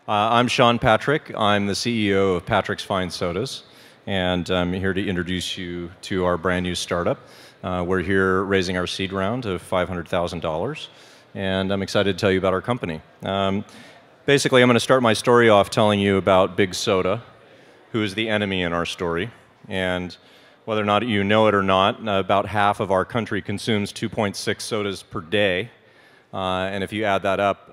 I'm Shawn Patrick. I'm the CEO of Patrick's Fine Sodas, and I'm here to introduce you to our brand new startup. We're here raising our seed round of $500,000, and I'm excited to tell you about our company. Basically, I'm going to start my story off telling you about Big Soda, who is the enemy in our story, and whether or not you know it or not, about half of our country consumes 2.6 sodas per day. And if you add that up,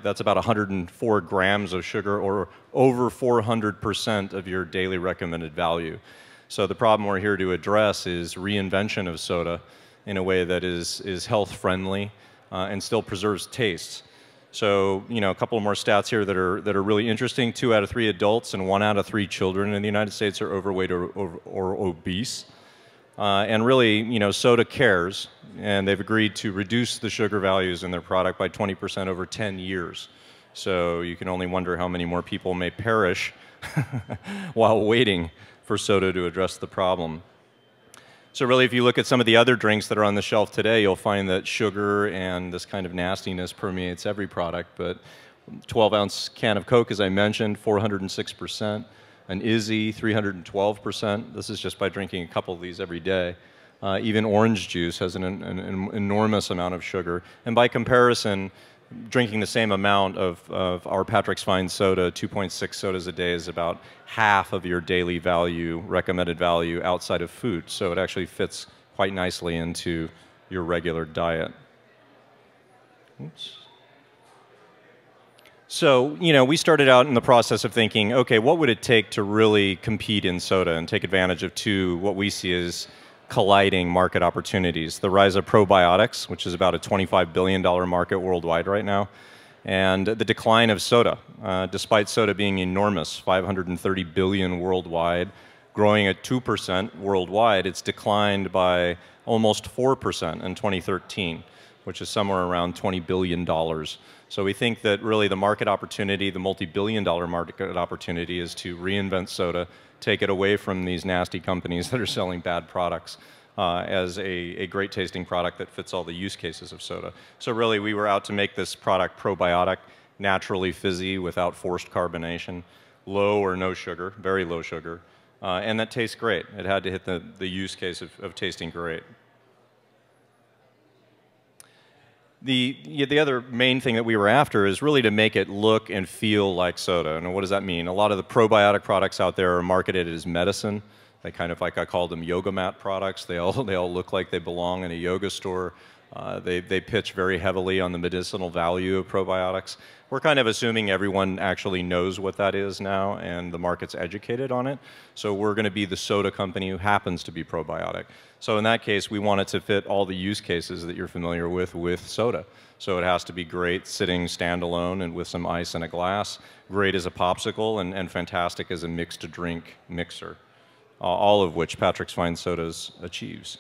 that's about 104 grams of sugar, or over 400% of your daily recommended value. So the problem we're here to address is reinvention of soda in a way that is health-friendly and still preserves tastes. So, a couple more stats here that are really interesting. 2 out of 3 adults and 1 out of 3 children in the United States are overweight or obese. And really, soda cares, and they've agreed to reduce the sugar values in their product by 20% over 10 years. So you can only wonder how many more people may perish while waiting for soda to address the problem. So really, if you look at some of the other drinks that are on the shelf today, you'll find that sugar and this kind of nastiness permeates every product. But 12-ounce can of Coke, as I mentioned, 406%. An Izzy, 312%. This is just by drinking a couple of these every day. Even orange juice has an enormous amount of sugar. And by comparison, drinking the same amount of our Patrick's Fine Soda, 2.6 sodas a day, is about half of your daily value, recommended value, outside of food. So it actually fits quite nicely into your regular diet. Oops. So, we started out in the process of thinking, okay, what would it take to really compete in soda and take advantage of what we see as colliding market opportunities? The rise of probiotics, which is about a $25 billion market worldwide right now, and the decline of soda. Despite soda being enormous, 530 billion worldwide, growing at 2% worldwide, it's declined by almost 4% in 2013, which is somewhere around $20 billion. So we think that really the market opportunity, the multi-billion-dollar market opportunity, is to reinvent soda, take it away from these nasty companies that are selling bad products as a great-tasting product that fits all the use cases of soda. So really, we were out to make this product probiotic, naturally fizzy, without forced carbonation, low or no sugar, very low sugar, and that tastes great. It had to hit the use case of tasting great. The other main thing that we were after is really to make it look and feel like soda. And what does that mean? A lot of the probiotic products out there are marketed as medicine. They kind of, like I call them, yoga mat products. They all look like they belong in a yoga store. They pitch very heavily on the medicinal value of probiotics. We're kind of assuming everyone actually knows what that is now, and the market's educated on it. So we're going to be the soda company who happens to be probiotic. So in that case, we want it to fit all the use cases that you're familiar with soda. So it has to be great sitting standalone and with some ice in a glass, great as a popsicle, and fantastic as a mixed-to-drink mixer, all of which Patrick's Fine Sodas achieves.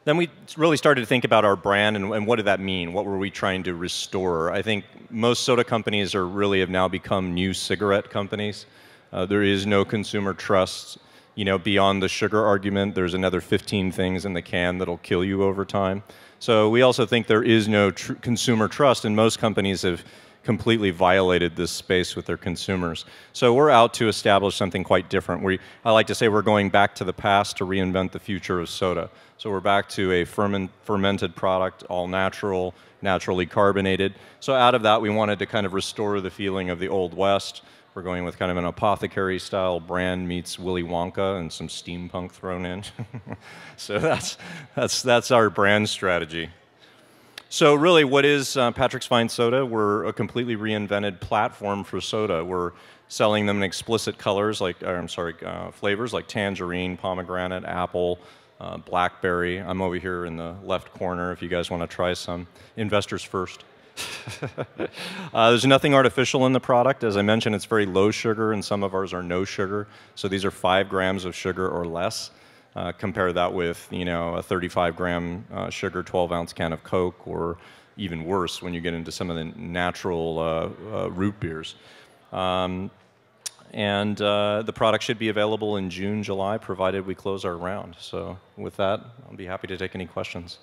Then we really started to think about our brand and what did that mean? What were we trying to restore? I think most soda companies have now become new cigarette companies. There is no consumer trust. Beyond the sugar argument, there's another 15 things in the can that'll kill you over time. So we also think there is no consumer trust, and most companies have completely violated this space with their consumers. So we're out to establish something quite different. I like to say we're going back to the past to reinvent the future of soda. So we're back to a fermented product, all natural, naturally carbonated. So out of that, we wanted to kind of restore the feeling of the Old West. We're going with kind of an apothecary-style brand meets Willy Wonka and some steampunk thrown in. So that's our brand strategy. So really, what is Patrick's Fine Soda? We're a completely reinvented platform for soda. We're selling them in explicit colors, flavors like tangerine, pomegranate, apple, blackberry. I'm over here in the left corner if you guys want to try some. Investors first. There's nothing artificial in the product. As I mentioned, it's very low sugar, and some of ours are no sugar. So these are 5 grams of sugar or less. Compare that with, a 35-gram sugar 12-ounce can of Coke, or even worse when you get into some of the natural root beers. The product should be available in June, July, provided we close our round. So with that, I'll be happy to take any questions.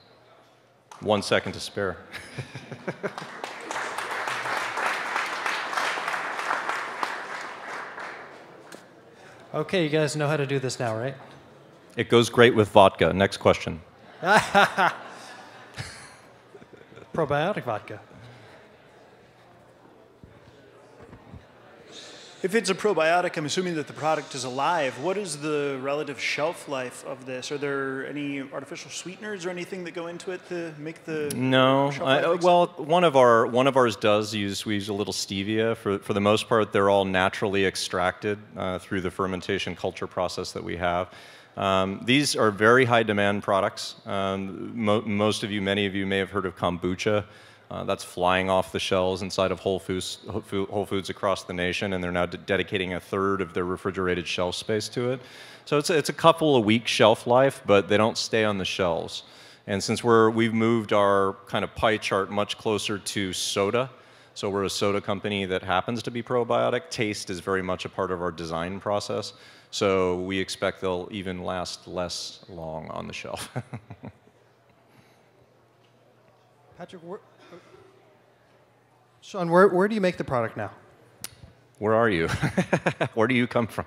1 second to spare. Okay, you guys know how to do this now, right? It goes great with vodka. Next question. Probiotic vodka. If it's a probiotic, I'm assuming that the product is alive. What is the relative shelf life of this? Are there any artificial sweeteners or anything that go into it to make the No. shelf life Well, one of ours does use. We use a little stevia. For the most part, they're all naturally extracted through the fermentation culture process that we have. These are very high demand products. Most of you, many of you may have heard of kombucha. That's flying off the shelves inside of Whole Foods across the nation, and they're now dedicating a third of their refrigerated shelf space to it. So it's a couple of weeks shelf life, but they don't stay on the shelves. And since we've moved our kind of pie chart much closer to soda, so we're a soda company that happens to be probiotic, taste is very much a part of our design process. So we expect they'll even last less long on the shelf. Patrick, Shawn, where do you make the product now? Where are you? Where do you come from?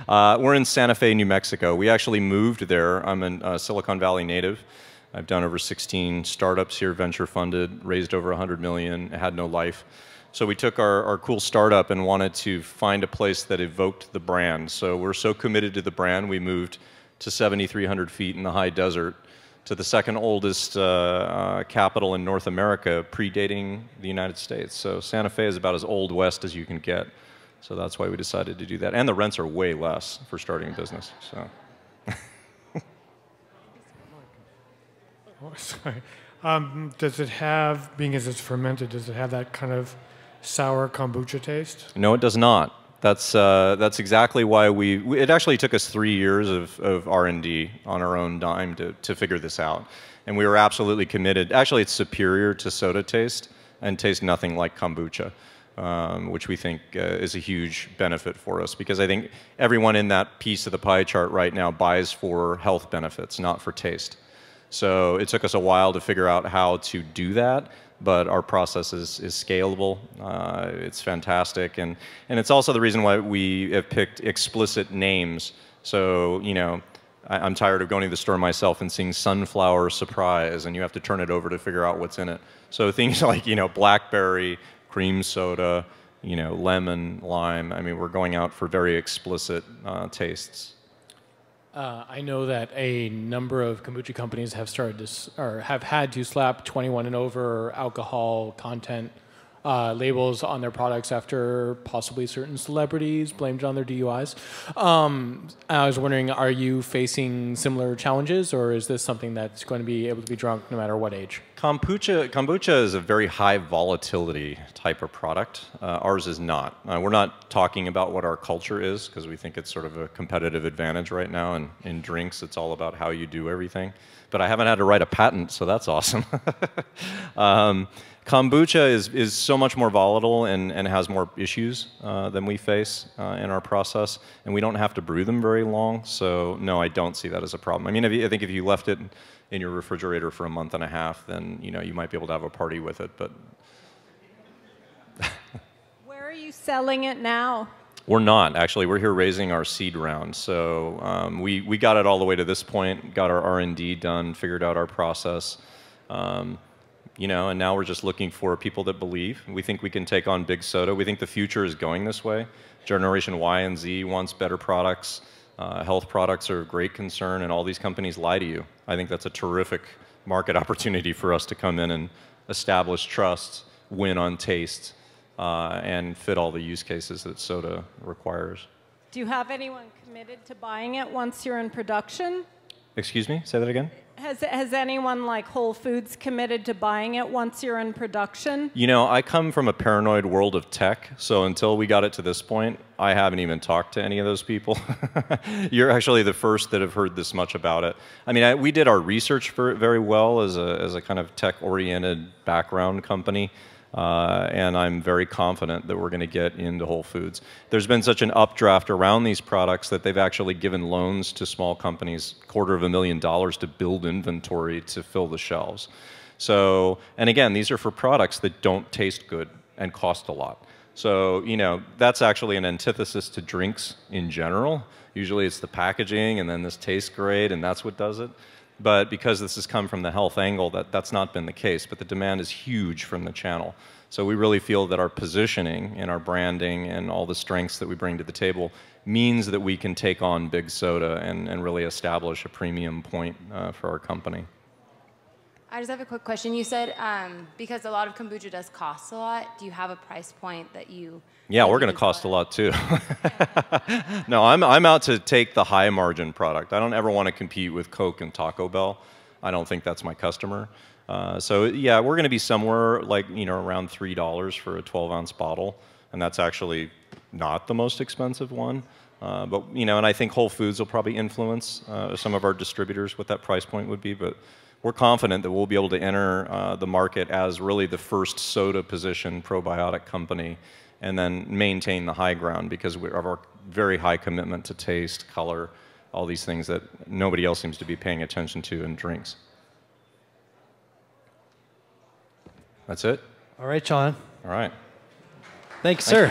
We're in Santa Fe, New Mexico. We actually moved there. I'm a Silicon Valley native. I've done over 16 startups here, venture funded, raised over 100 million, had no life. So we took our cool startup and wanted to find a place that evoked the brand. So we're so committed to the brand, we moved to 7,300 feet in the high desert, to the second oldest capital in North America, predating the United States. So Santa Fe is about as old west as you can get. So that's why we decided to do that. And the rents are way less for starting a business. So. Oh, sorry. Does it have, being as it's fermented, does it have that kind of sour kombucha taste? No, it does not. That's exactly why it actually took us 3 years of R&D on our own dime to figure this out. And we were absolutely committed. Actually, it's superior to soda taste and tastes nothing like kombucha, which we think is a huge benefit for us, because I think everyone in that piece of the pie chart right now buys for health benefits, not for taste. So it took us a while to figure out how to do that, but our process is scalable. It's fantastic, and it's also the reason why we have picked explicit names. So, you know, I'm tired of going to the store myself and seeing sunflower surprise, and you have to turn it over to figure out what's in it. So things like, you know, blackberry, cream soda, you know, lemon, lime. I mean, we're going out for very explicit tastes. I know that a number of kombucha companies have started to, or have had to slap 21 and over alcohol content labels on their products after possibly certain celebrities blamed on their DUIs. I was wondering, are you facing similar challenges, or is this something that's going to be able to be drunk no matter what age? Kombucha is a very high volatility type of product. Ours is not. We're not talking about what our culture is, because we think it's sort of a competitive advantage right now. And in drinks, it's all about how you do everything. But I haven't had to write a patent, so that's awesome. Kombucha is so much more volatile and has more issues than we face in our process, and we don't have to brew them very long. So no, I don't see that as a problem. I mean, I think if you left it in your refrigerator for a month and a half, then you know you might be able to have a party with it. But where are you selling it now? We're not, actually. We're here raising our seed round. So we got it all the way to this point, got our R&D done, figured out our process. You know, and now we're just looking for people that believe. We think we can take on big soda. We think the future is going this way. Generation Y and Z wants better products. Health products are of great concern, and all these companies lie to you. I think that's a terrific market opportunity for us to come in and establish trust, win on taste, and fit all the use cases that soda requires. Do you have anyone committed to buying it once you're in production? Excuse me? Say that again? Has anyone like Whole Foods committed to buying it once you're in production? You know, I come from a paranoid world of tech, so until we got it to this point, I haven't even talked to any of those people. You're actually the first that have heard this much about it. I mean, we did our research very well as a kind of tech-oriented background company. And I'm very confident that we're going to get into Whole Foods. There's been such an updraft around these products that they've actually given loans to small companies, $250,000 to build inventory to fill the shelves. So, and again, these are for products that don't taste good. and cost a lot. So, you know, that's actually an antithesis to drinks in general. Usually it's the packaging and then this tastes great and that's what does it. But because this has come from the health angle, that's not been the case. But the demand is huge from the channel. So we really feel that our positioning and our branding and all the strengths that we bring to the table means that we can take on big soda and really establish a premium point for our company. I just have a quick question. You said because a lot of kombucha does cost a lot, do you have a price point that you... Yeah, we're going to cost a lot too. No, I'm out to take the high margin product. I don't ever want to compete with Coke and Taco Bell. I don't think that's my customer. So yeah, we're going to be somewhere like, you know, around $3 for a 12-ounce bottle, and that's actually not the most expensive one. But you know, and I think Whole Foods will probably influence some of our distributors what that price point would be. But we're confident that we'll be able to enter the market as really the first soda position probiotic company, and then maintain the high ground because of our very high commitment to taste, color, all these things that nobody else seems to be paying attention to in drinks. That's it? All right, Shawn. All right. Thanks, sir.